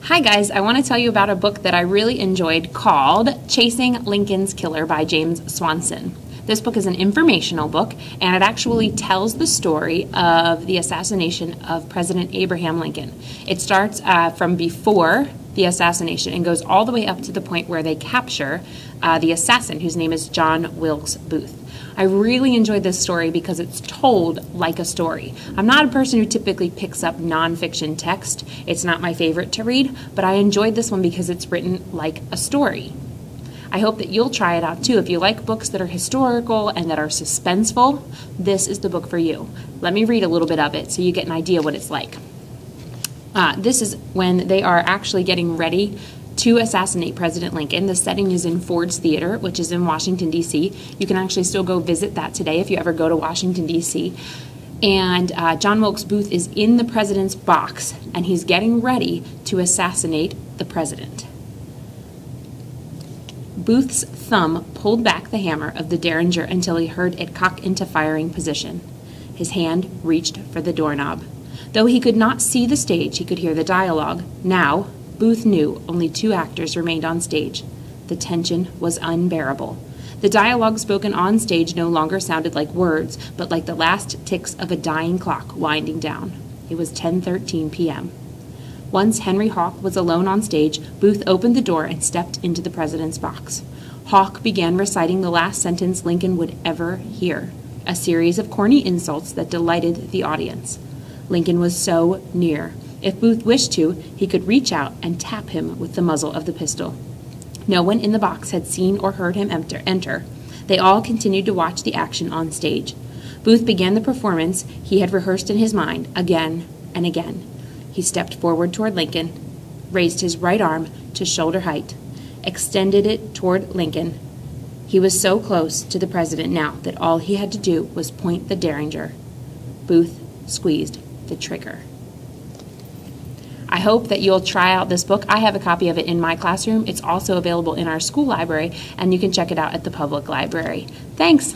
Hi guys, I want to tell you about a book that I really enjoyed called Chasing Lincoln's Killer by James Swanson. This book is an informational book, and it actually tells the story of the assassination of President Abraham Lincoln. It starts from before the assassination and goes all the way up to the point where they capture the assassin, whose name is John Wilkes Booth. I really enjoyed this story because it's told like a story. I'm not a person who typically picks up nonfiction text. It's not my favorite to read, but I enjoyed this one because it's written like a story. I hope that you'll try it out too. If you like books that are historical and that are suspenseful, this is the book for you. Let me read a little bit of it so you get an idea what it's like. This is when they are actually getting ready to assassinate President Lincoln. The setting is in Ford's Theater, which is in Washington, D.C. You can actually still go visit that today if you ever go to Washington, D.C. And John Wilkes Booth is in the president's box, and he's getting ready to assassinate the president. Booth's thumb pulled back the hammer of the Derringer until he heard it cock into firing position. His hand reached for the doorknob. Though he could not see the stage, he could hear the dialogue. Now, Booth knew only 2 actors remained on stage. The tension was unbearable. The dialogue spoken on stage no longer sounded like words, but like the last ticks of a dying clock winding down. It was 10:13 p.m. Once Henry Hawk was alone on stage, Booth opened the door and stepped into the president's box. Hawk began reciting the last sentence Lincoln would ever hear, a series of corny insults that delighted the audience. Lincoln was so near. If Booth wished to, he could reach out and tap him with the muzzle of the pistol. No one in the box had seen or heard him enter. They all continued to watch the action on stage. Booth began the performance he had rehearsed in his mind again and again. He stepped forward toward Lincoln, raised his right arm to shoulder height, extended it toward Lincoln. He was so close to the president now that all he had to do was point the Derringer. Booth squeezed the trigger. I hope that you'll try out this book. I have a copy of it in my classroom. It's also available in our school library, and you can check it out at the public library. Thanks.